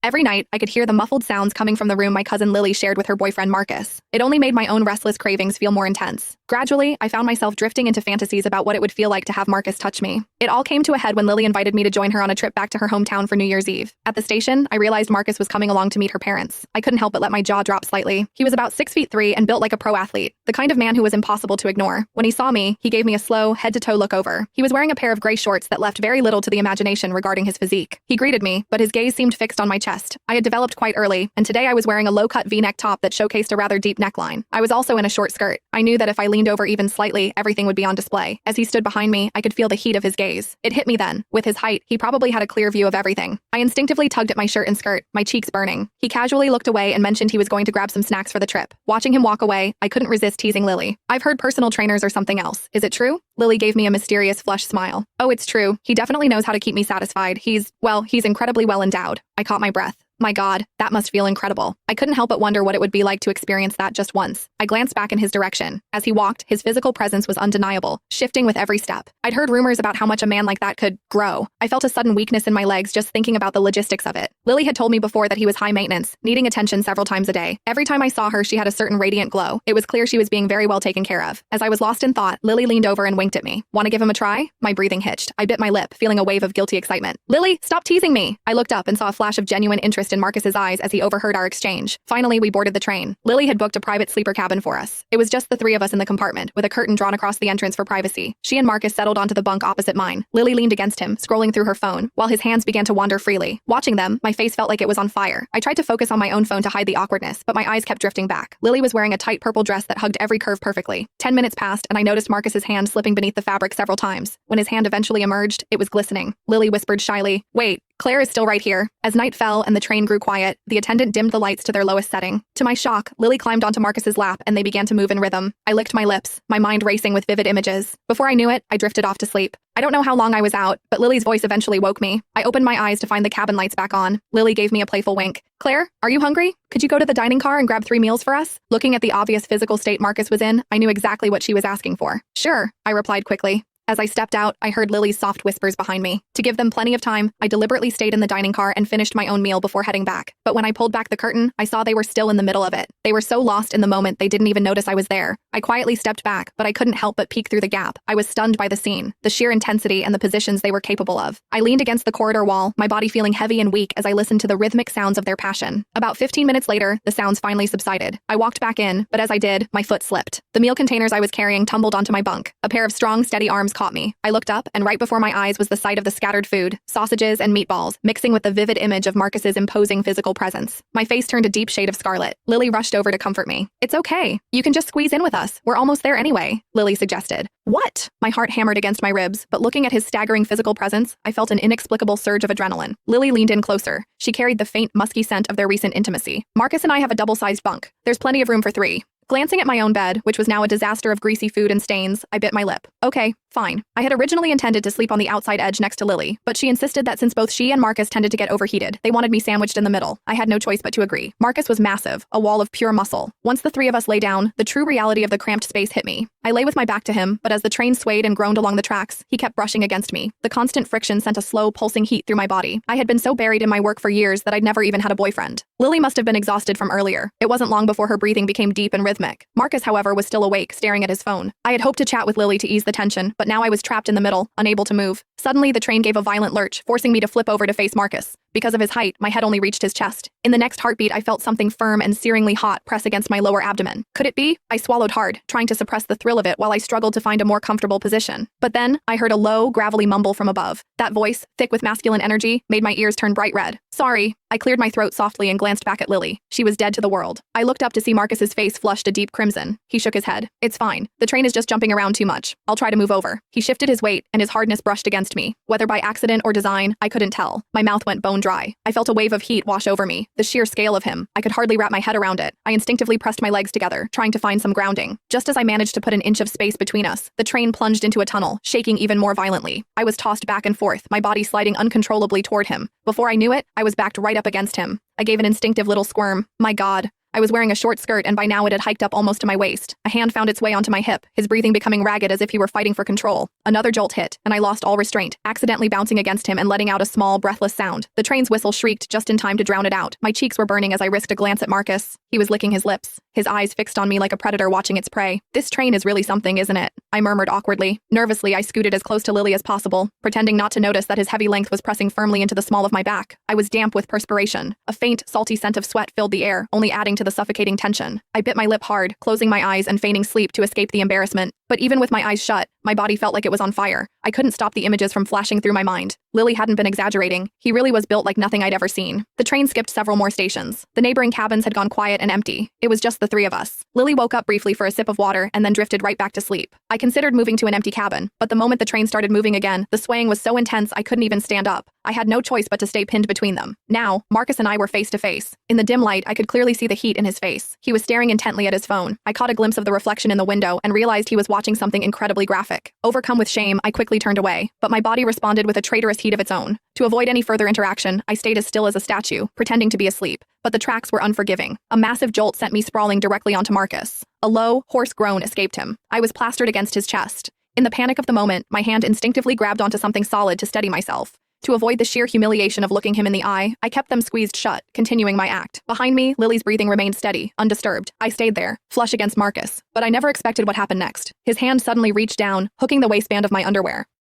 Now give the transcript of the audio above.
Every night, I could hear the muffled sounds coming from the room my cousin Lily shared with her boyfriend Marcus. It only made my own restless cravings feel more intense. Gradually, I found myself drifting into fantasies about what it would feel like to have Marcus touch me. It all came to a head when Lily invited me to join her on a trip back to her hometown for New Year's Eve. At the station, I realized Marcus was coming along to meet her parents. I couldn't help but let my jaw drop slightly. He was about 6'3" and built like a pro athlete, the kind of man who was impossible to ignore. When he saw me, he gave me a slow, head-to-toe look over. He was wearing a pair of gray shorts that left very little to the imagination regarding his physique. He greeted me, but his gaze seemed fixed on my chest. I had developed quite early, and today I was wearing a low-cut V-neck top that showcased a rather deep neckline. I was also in a short skirt. I knew that if I leaned over even slightly, everything would be on display. As he stood behind me, I could feel the heat of his gaze. It hit me then. With his height, he probably had a clear view of everything. I instinctively tugged at my shirt and skirt, my cheeks burning. He casually looked away and mentioned he was going to grab some snacks for the trip. Watching him walk away, I couldn't resist teasing Lily. I've heard personal trainers are something else. Is it true? Lily gave me a mysterious, flushed smile. Oh, it's true. He definitely knows how to keep me satisfied. He's incredibly well endowed. I caught my breath. My God, that must feel incredible. I couldn't help but wonder what it would be like to experience that just once. I glanced back in his direction. As he walked, his physical presence was undeniable, shifting with every step. I'd heard rumors about how much a man like that could grow. I felt a sudden weakness in my legs just thinking about the logistics of it. Lily had told me before that he was high maintenance, needing attention several times a day. Every time I saw her, she had a certain radiant glow. It was clear she was being very well taken care of. As I was lost in thought, Lily leaned over and winked at me. Want to give him a try? My breathing hitched. I bit my lip, feeling a wave of guilty excitement. Lily, stop teasing me! I looked up and saw a flash of genuine interest in Marcus's eyes as he overheard our exchange. Finally, we boarded the train. Lily had booked a private sleeper cabin for us. It was just the three of us in the compartment, with a curtain drawn across the entrance for privacy. She and Marcus settled onto the bunk opposite mine. Lily leaned against him, scrolling through her phone, while his hands began to wander freely. Watching them, my face felt like it was on fire. I tried to focus on my own phone to hide the awkwardness, but my eyes kept drifting back. Lily was wearing a tight purple dress that hugged every curve perfectly. 10 minutes passed, and I noticed Marcus's hand slipping beneath the fabric several times. When his hand eventually emerged, it was glistening. Lily whispered shyly, "Wait, Claire is still right here." As night fell and the train grew quiet, the attendant dimmed the lights to their lowest setting. To my shock, Lily climbed onto Marcus's lap and they began to move in rhythm. I licked my lips, my mind racing with vivid images. Before I knew it, I drifted off to sleep. I don't know how long I was out, but Lily's voice eventually woke me. I opened my eyes to find the cabin lights back on. Lily gave me a playful wink. "Claire, are you hungry? Could you go to the dining car and grab 3 meals for us?" Looking at the obvious physical state Marcus was in, I knew exactly what she was asking for. "Sure," I replied quickly. As I stepped out, I heard Lily's soft whispers behind me. To give them plenty of time, I deliberately stayed in the dining car and finished my own meal before heading back. But when I pulled back the curtain, I saw they were still in the middle of it. They were so lost in the moment they didn't even notice I was there. I quietly stepped back, but I couldn't help but peek through the gap. I was stunned by the scene, the sheer intensity and the positions they were capable of. I leaned against the corridor wall, my body feeling heavy and weak as I listened to the rhythmic sounds of their passion. About 15 minutes later, the sounds finally subsided. I walked back in, but as I did, my foot slipped. The meal containers I was carrying tumbled onto my bunk. A pair of strong, steady arms caught me. I looked up, and right before my eyes was the sight of the scattered food, sausages and meatballs, mixing with the vivid image of Marcus's imposing physical presence. My face turned a deep shade of scarlet. Lily rushed over to comfort me. "It's okay. You can just squeeze in with us. We're almost there anyway," Lily suggested. "What?" My heart hammered against my ribs, but looking at his staggering physical presence, I felt an inexplicable surge of adrenaline. Lily leaned in closer. She carried the faint, musky scent of their recent intimacy. "Marcus and I have a double-sized bunk. There's plenty of room for 3. Glancing at my own bed, which was now a disaster of greasy food and stains, I bit my lip. Okay, fine. I had originally intended to sleep on the outside edge next to Lily, but she insisted that since both she and Marcus tended to get overheated, they wanted me sandwiched in the middle. I had no choice but to agree. Marcus was massive, a wall of pure muscle. Once the 3 of us lay down, the true reality of the cramped space hit me. I lay with my back to him, but as the train swayed and groaned along the tracks, he kept brushing against me. The constant friction sent a slow, pulsing heat through my body. I had been so buried in my work for years that I'd never even had a boyfriend. Lily must have been exhausted from earlier. It wasn't long before her breathing became deep and rhythmic. Marcus, however, was still awake, staring at his phone. I had hoped to chat with Lily to ease the tension, but now I was trapped in the middle, unable to move. Suddenly, the train gave a violent lurch, forcing me to flip over to face Marcus. Because of his height, my head only reached his chest. In the next heartbeat, I felt something firm and searingly hot press against my lower abdomen. Could it be? I swallowed hard, trying to suppress the thrill of it while I struggled to find a more comfortable position. But then, I heard a low, gravelly mumble from above. That voice, thick with masculine energy, made my ears turn bright red. "Sorry." I cleared my throat softly and glanced back at Lily. She was dead to the world. I looked up to see Marcus's face flushed a deep crimson. He shook his head. "It's fine. The train is just jumping around too much. I'll try to move over." He shifted his weight, and his hardness brushed against me. Whether by accident or design, I couldn't tell. My mouth went bone dry. I felt a wave of heat wash over me. The sheer scale of him. I could hardly wrap my head around it. I instinctively pressed my legs together, trying to find some grounding. Just as I managed to put an inch of space between us, the train plunged into a tunnel, shaking even more violently. I was tossed back and forth, my body sliding uncontrollably toward him. Before I knew it, I was backed right up against him. I gave an instinctive little squirm. My God. I was wearing a short skirt and by now it had hiked up almost to my waist. A hand found its way onto my hip, his breathing becoming ragged as if he were fighting for control. Another jolt hit, and I lost all restraint, accidentally bouncing against him and letting out a small, breathless sound. The train's whistle shrieked just in time to drown it out. My cheeks were burning as I risked a glance at Marcus. He was licking his lips, his eyes fixed on me like a predator watching its prey. This train is really something, isn't it? I murmured awkwardly. Nervously, I scooted as close to Lily as possible, pretending not to notice that his heavy length was pressing firmly into the small of my back. I was damp with perspiration. A faint, salty scent of sweat filled the air, only adding to the suffocating tension. I bit my lip hard, closing my eyes and feigning sleep to escape the embarrassment. But even with my eyes shut, my body felt like it was on fire. I couldn't stop the images from flashing through my mind. Lily hadn't been exaggerating. He really was built like nothing I'd ever seen. The train skipped several more stations. The neighboring cabins had gone quiet and empty. It was just the three of us. Lily woke up briefly for a sip of water and then drifted right back to sleep. I considered moving to an empty cabin, but the moment the train started moving again, the swaying was so intense I couldn't even stand up. I had no choice but to stay pinned between them. Now, Marcus and I were face to face. In the dim light, I could clearly see the heat in his face. He was staring intently at his phone. I caught a glimpse of the reflection in the window and realized he was watching something incredibly graphic. Overcome with shame, I quickly turned away, but my body responded with a traitorous heat of its own. To avoid any further interaction, I stayed as still as a statue, pretending to be asleep. But the tracks were unforgiving. A massive jolt sent me sprawling directly onto Marcus. A low, hoarse groan escaped him. I was plastered against his chest. In the panic of the moment, my hand instinctively grabbed onto something solid to steady myself. To avoid the sheer humiliation of looking him in the eye, I kept them squeezed shut, continuing my act. Behind me, Lily's breathing remained steady, undisturbed. I stayed there, flush against Marcus, but I never expected what happened next. His hand suddenly reached down, hooking the waistband of my underwear.